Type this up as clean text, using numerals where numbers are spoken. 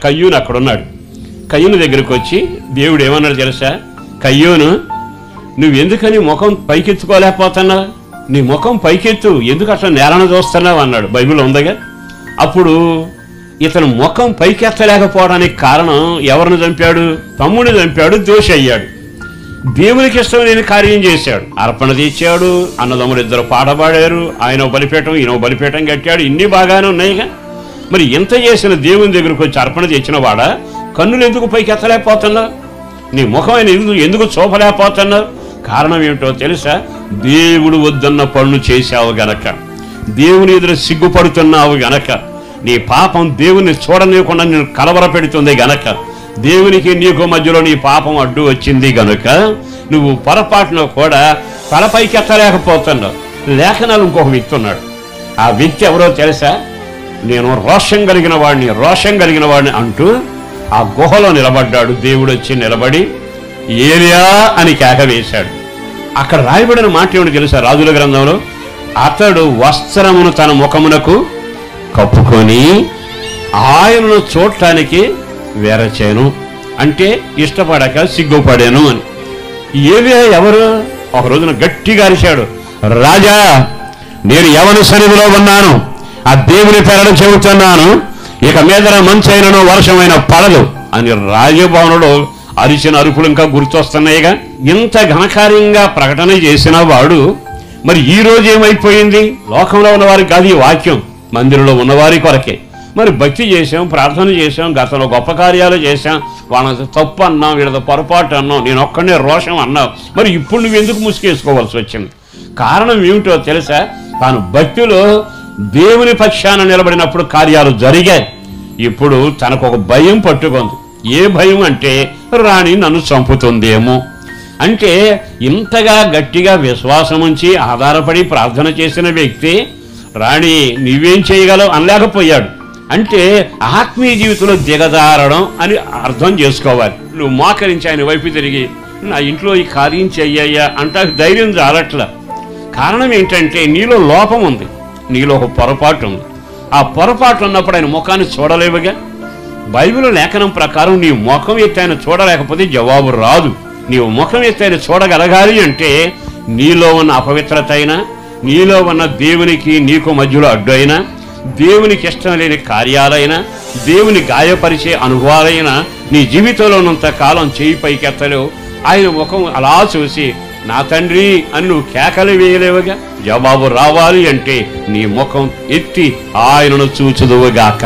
కయ్యూను అక్కడ ఉన్నాడు. కయ్యూను దగ్గరికి వచ్చి దేవుడు ఏమన్నాడు తెలుసా? కయ్యూను, నువ్వెందుకని ముఖం పైకెత్తుకోలేకపోతున్నావు? నీ ముఖం పైకెత్తు, ఎందుకు అట్లా నేలను చూస్తున్నావు అన్నాడు. బైబిల్ ఉందిగా. అప్పుడు ఇతను ముఖం పైకెత్తలేకపోవడానికి కారణం ఎవరిని చంపాడు? తమ్ముడిని చంపాడు, దోషి అయ్యాడు. దేవునికి ఇష్టం లేని కార్యం చేశాడు. అర్పణ తెచ్చాడు, అన్నదమ్ములు ఇద్దరు పాట పాడారు, ఆయన బలిపీఠం ఈయన బలిపీఠం కట్టాడు, ఇన్ని బాగానే ఉన్నాయిగా. మరి ఇంత చేసిన దేవుని దగ్గరకు వచ్చి అర్పణ తెచ్చిన వాడా కన్నులు ఎందుకు పైకి ఎత్తలేకపోతున్నావు? నీ ముఖం ఆయన ఎందుకు చూపలేకపోతున్నావు? కారణం ఏమిటో తెలుసా? దేవుడు వద్దన్న పనులు చేశావు గనక, దేవుని ఎదురు సిగ్గుపడుతున్నావు గనక, నీ పాపం దేవుని చూడనీయకుండా నేను కలవర పెడుతుంది గనక, దేవునికి నీకు మధ్యలో నీ పాపం అడ్డు వచ్చింది గనుక నువ్వు పొరపాటులో కూడా తలపైకి ఎత్తలేకపోతున్నావు. లేఖనాలు ఇంకొక వ్యక్తి ఉన్నాడు. ఆ వ్యక్తి ఎవరో తెలుసా? నేను రోషం కలిగిన వాడిని అంటూ ఆ గుహలో నిలబడ్డాడు. దేవుడు వచ్చి నిలబడి ఏలియా అని కేక వేశాడు. అక్కడ రాయబడిన మాట ఏమిటి తెలుసా? రాజుల గ్రంథంలో, అతడు వస్త్రమును తన ముఖమునకు కప్పుకొని ఆయనను చూడటానికి వెరచాను, అంటే ఇష్టపడక సిగ్గుపడాను అని. ఏలియా ఎవరు? ఒక రోజున గట్టిగా అరిచాడు, రాజా నేను యెహోవా సన్నిధిలో ఉన్నాను, ఆ దేవుని పేరట చెబుతున్నాను, ఇక మీదన మంచైనను వర్షమైన పడదు అని రాజభవనంలో అరిచిన అరుపులు ఇంకా గుర్తొస్తున్నాయిగా. ఇంత ఘనకార్యంగా ప్రకటన చేసిన వాడు మరి ఈ రోజు ఏమైపోయింది? లోకంలో ఉన్నవారికి కాదు ఈ వాక్యం, మందిరంలో ఉన్నవారి కొరకే. మరి భక్తి చేసాం, ప్రార్థన చేసాం, గతంలో గొప్ప కార్యాలు చేశాం, వాళ్ళ తప్పు అన్నాం, వీళ్ళ పొరపాటు అన్నాం, నేను ఒక్కడే రోషం అన్నావు. మరి ఇప్పుడు నువ్వు ఎందుకు ముసుకేసుకోవాల్సి వచ్చింది? కారణం ఏమిటో తెలుసా? తాను భక్తిలో దేవుని పక్షాన నిలబడినప్పుడు కార్యాలు జరిగాయి. ఇప్పుడు తనకు ఒక భయం పట్టుకుంది. ఏ భయం అంటే, రాణి నన్ను చంపుతుందేమో. అంటే ఇంతగా గట్టిగా విశ్వాసం ఉంచి ఆధారపడి ప్రార్థన చేసిన వ్యక్తి రాణి నీవేం చేయగలవు అనలేకపోయాడు. అంటే ఆత్మీయ జీవితంలో దిగజారడం అని అర్థం చేసుకోవాలి. నువ్వు మోకరించి ఆయన వైపు తిరిగి నా ఇంట్లో ఈ కార్యం చెయ్యయ్యా అంటే ధైర్యం జారట్లా. కారణం ఏంటంటే నీలో లోపం ఉంది, నీలో ఒక పొరపాటు ఉంది. ఆ పొరపాటు ఉన్నప్పుడు ఆయన ముఖాన్ని చూడలేవుగా. బైబిల్ లేఖనం ప్రకారం నీ ముఖం ఎత్తి ఆయన చూడలేకపోతే జవాబు రాదు. నీవు ముఖం ఎత్తి ఆయన చూడగలగాలి అంటే నీలో ఉన్న అపవిత్రత అయినా, నీలో ఉన్న దేవునికి నీకు మధ్యలో అడ్డు అయినా, దేవునికి ఇష్టం లేని కార్యాలైనా, దేవుని గాయపరిచే అనుభవాలైనా నీ జీవితంలో ఉన్నంత కాలం చేయి పైకెత్తలేవు. ఆయన ముఖం అలా చూసి నా తండ్రి అని నువ్వు కేకలు వేయలేవుగా. జవాబు రావాలి అంటే నీ ముఖం ఎత్తి ఆయనను చూచుదువుగాక.